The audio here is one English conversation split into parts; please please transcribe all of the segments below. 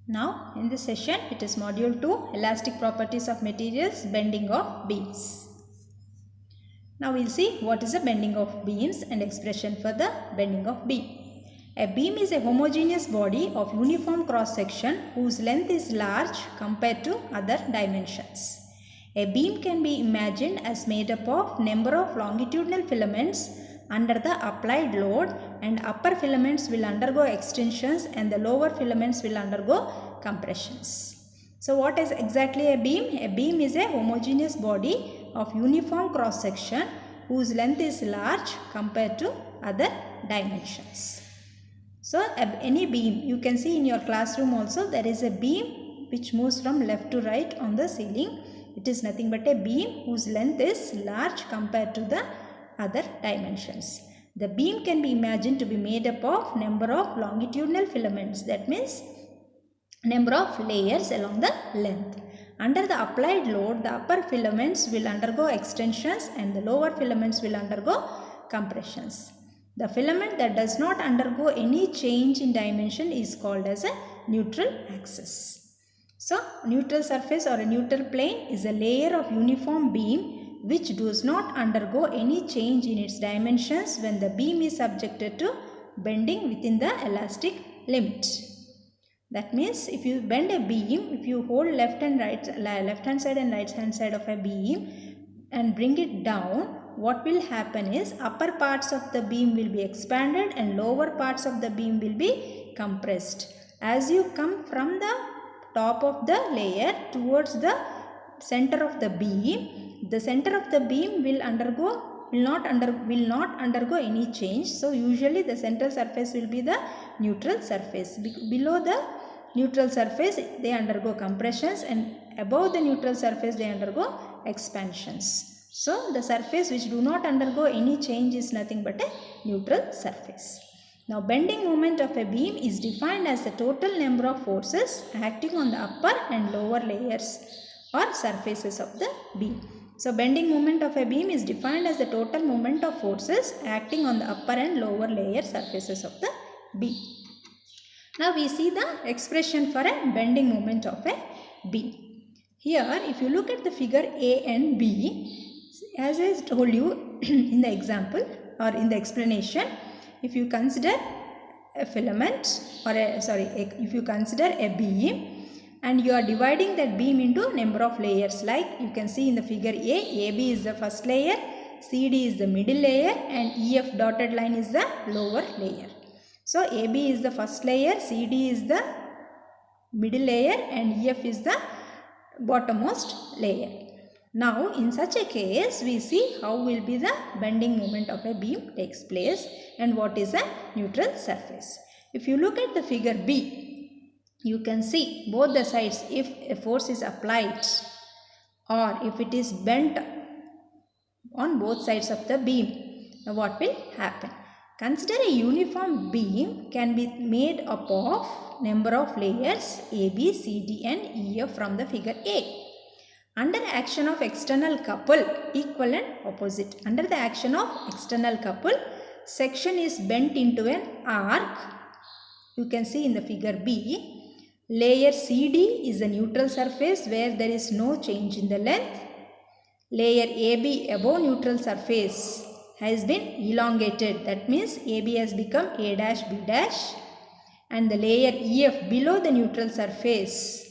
Now in this session it is module 2, elastic properties of materials, bending of beams. Now we will see what is the bending of beams and expression for the bending of beam. A beam is a homogeneous body of uniform cross section whose length is large compared to other dimensions. A beam can be imagined as made up of number of longitudinal filaments under the applied load, and upper filaments will undergo extensions and the lower filaments will undergo compressions. So what is exactly a beam? A beam is a homogeneous body of uniform cross section whose length is large compared to other dimensions. So any beam, you can see in your classroom also there is a beam which moves from left to right on the ceiling. It is nothing but a beam whose length is large compared to the other dimensions. The beam can be imagined to be made up of number of longitudinal filaments, that means number of layers along the length. Under the applied load, the upper filaments will undergo extensions and the lower filaments will undergo compressions. The filament that does not undergo any change in dimension is called as a neutral axis. So, neutral surface or a neutral plane is a layer of uniform beam which does not undergo any change in its dimensions when the beam is subjected to bending within the elastic limit. That means if you bend a beam, if you hold left hand side and right hand side of a beam and bring it down, what will happen is upper parts of the beam will be expanded and lower parts of the beam will be compressed. As you come from the top of the layer towards the center of the beam, the center of the beam will not undergo any change. So usually the central surface will be the neutral surface. Below the neutral surface they undergo compressions, and above the neutral surface they undergo expansions. So the surface which do not undergo any change is nothing but a neutral surface. Now bending moment of a beam is defined as the total number of forces acting on the upper and lower layers or surfaces of the beam. So bending moment of a beam is defined as the total moment of forces acting on the upper and lower layer surfaces of the beam. Now we see the expression for a bending moment of a beam. Here if you look at the figure A and B, as I told you in the example or in the explanation, if you consider a filament or if you consider a beam and you are dividing that beam into number of layers, like you can see in the figure A, AB is the first layer, CD is the middle layer and EF dotted line is the lower layer. So AB is the first layer, CD is the middle layer and EF is the bottommost layer. Now in such a case we see how will be the bending moment of a beam takes place and what is a neutral surface. If you look at the figure B, you can see both the sides. If a force is applied or if it is bent on both sides of the beam, what will happen? Consider a uniform beam can be made up of number of layers A, B, C, D and EF from the figure A. Under action of external couple, equal and opposite. Under the action of external couple, section is bent into an arc. You can see in the figure B. Layer CD is a neutral surface where there is no change in the length. Layer AB above neutral surface has been elongated. That means AB has become A dash B dash. And the layer EF below the neutral surface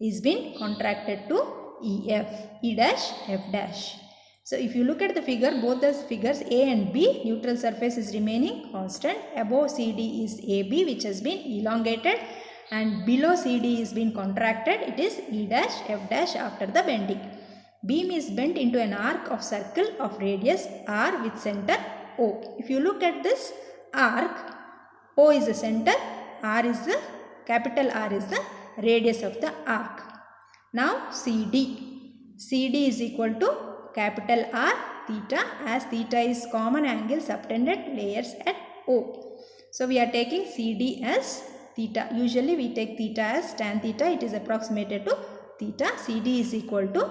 is been contracted to EF, E dash, F dash. So if you look at the figure, both the figures A and B, neutral surface is remaining constant. Above CD is AB which has been elongated and below CD is been contracted. It is E dash, F dash after the bending. Beam is bent into an arc of circle of radius R with center O. If you look at this arc, O is the center, capital R is the radius of the arc. Now CD. CD is equal to capital R theta, as theta is common angle subtended layers at O. So we are taking CD as theta. Usually we take theta as tan theta. It is approximated to theta. CD is equal to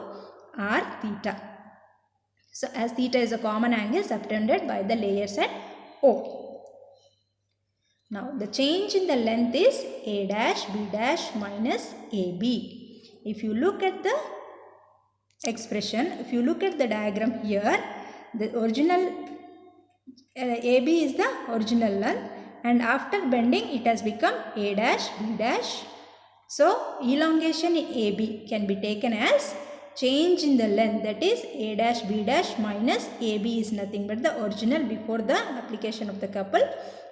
R theta. So as theta is a common angle subtended by the layers at O. Now the change in the length is A dash B dash minus AB. If you look at the expression, if you look at the diagram here, the original AB is the original length, and after bending it has become A dash B dash. So elongation in AB can be taken as change in the length, that is A dash B dash minus AB is nothing but the original before the application of the couple,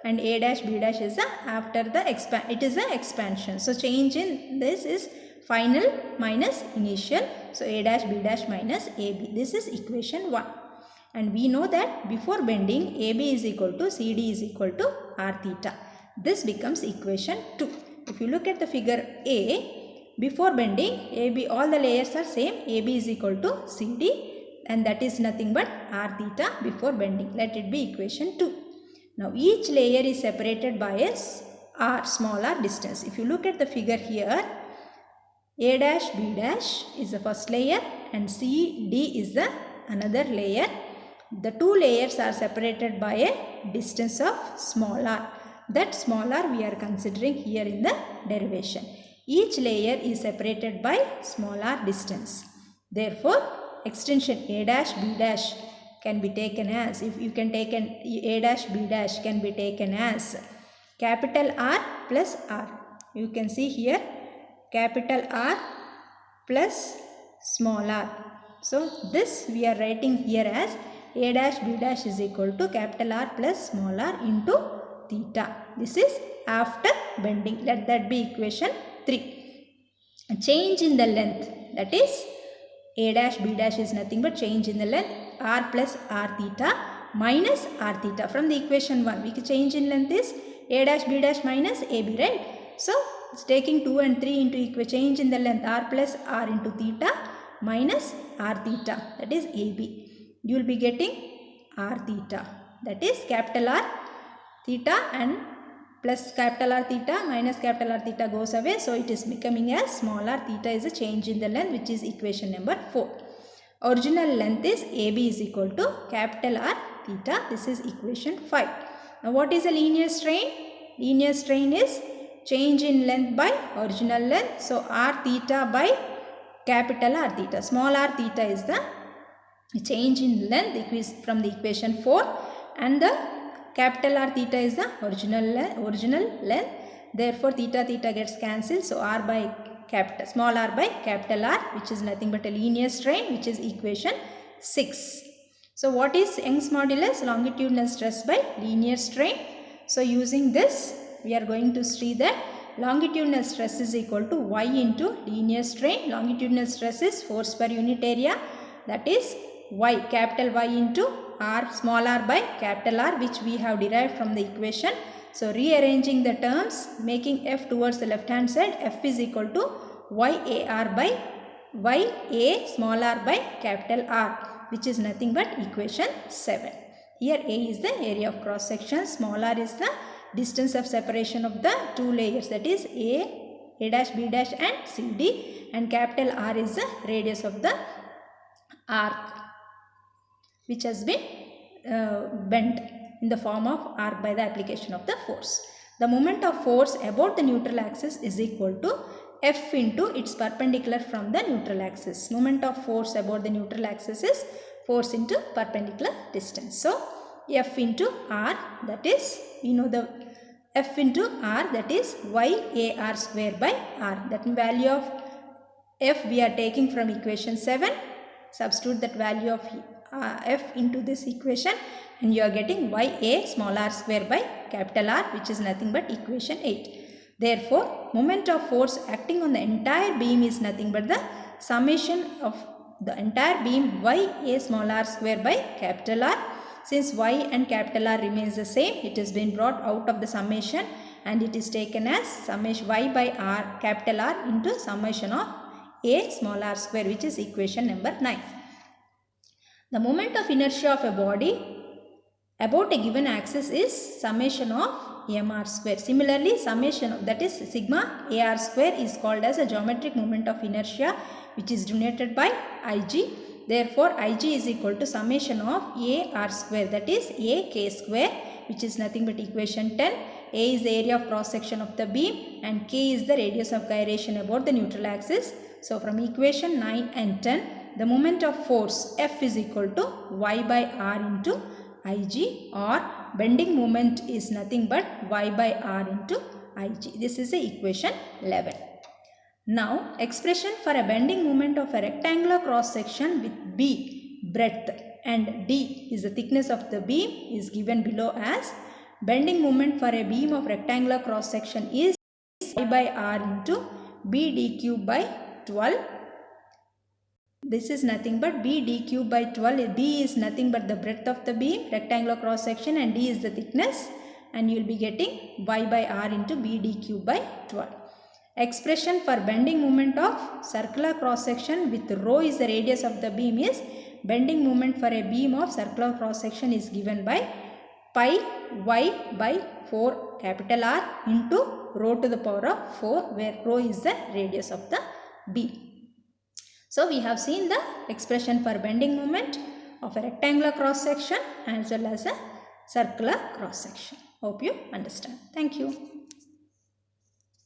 and A dash B dash is the after the it is the expansion. So change in this is final minus initial. So A dash B dash minus AB. This is equation 1. And we know that before bending AB is equal to CD is equal to R theta. This becomes equation 2. If you look at the figure A, before bending AB all the layers are same. AB is equal to CD, and that is nothing but R theta before bending. Let it be equation 2. Now each layer is separated by a R, small r distance. If you look at the figure here, A dash B dash is the first layer and CD is the another layer. The two layers are separated by a distance of small r. That small r we are considering here in the derivation. Each layer is separated by small r distance. Therefore, extension A dash B dash can be taken as, if you can take an A dash B dash can be taken as capital R plus R. You can see here capital R plus small r. So this we are writing here as A dash B dash is equal to capital R plus small r into theta. This is after bending. Let that be equation 3. A change in the length, that is A dash B dash is nothing but change in the length R plus R theta minus R theta. From the equation 1, we can change in length is A dash B dash minus AB, right? So it's taking 2 and 3 into change in the length R plus R into theta minus R theta, that is AB. You will be getting R theta, that is capital R theta and plus capital R theta minus capital R theta goes away. So it is becoming as small r theta is a change in the length, which is equation number 4. Original length is AB is equal to capital R theta. This is equation 5. Now what is a linear strain? Linear strain is change in length by original length. So R theta by capital R theta. Small r theta is the change in length from the equation 4, and the capital R theta is the original length. Therefore theta gets cancelled. So R by small r by capital R, which is nothing but a linear strain, which is equation 6. So what is Young's modulus? Longitudinal stress by linear strain. So using this we are going to see that longitudinal stress is equal to Y into linear strain. Longitudinal stress is force per unit area, that is Y, capital Y into R, small r by capital R, which we have derived from the equation. So rearranging the terms, making F towards the left hand side, F is equal to YAR by YA small r by capital R, which is nothing but equation 7. Here A is the area of cross section, small r is the distance of separation of the two layers, that is A dash B dash and CD, and capital R is the radius of the arc, which has been bent in the form of arc by the application of the force. The moment of force about the neutral axis is equal to F into its perpendicular from the neutral axis. Moment of force about the neutral axis is force into perpendicular distance. So F into R, that is, we know the F into R, that is YAR square by R. That value of F we are taking from equation 7. Substitute that value of F into this equation and you are getting YA small r square by capital R, which is nothing but equation 8. Therefore, moment of force acting on the entire beam is nothing but the summation of the entire beam YA small r square by capital R. Since Y and capital R remains the same, it has been brought out of the summation and it is taken as summation Y by R capital R into summation of A small r square, which is equation number 9. The moment of inertia of a body about a given axis is summation of mr square. Similarly, summation of, that is sigma ar square, is called as a geometric moment of inertia, which is denoted by Ig. Therefore, Ig is equal to summation of ar square, that is a k square, which is nothing but equation 10, A is the area of cross section of the beam and K is the radius of gyration about the neutral axis. So from equation 9 and 10, the moment of force F is equal to Y by R into Ig, or bending moment is nothing but Y by R into Ig. This is the equation 11. Now expression for a bending moment of a rectangular cross section with B breadth and D is the thickness of the beam is given below as bending moment for a beam of rectangular cross section is Y by R into B d cube by 12. This is nothing but B d cube by 12. B is nothing but the breadth of the beam, rectangular cross section, and D is the thickness, and you will be getting Y by R into B d cube by 12. Expression for bending moment of circular cross section with rho is the radius of the beam is bending moment for a beam of circular cross section is given by pi Y by 4 capital R into rho to the power of 4, where rho is the radius of the beam. So we have seen the expression for bending moment of a rectangular cross section as well as a circular cross section. Hope you understand. Thank you.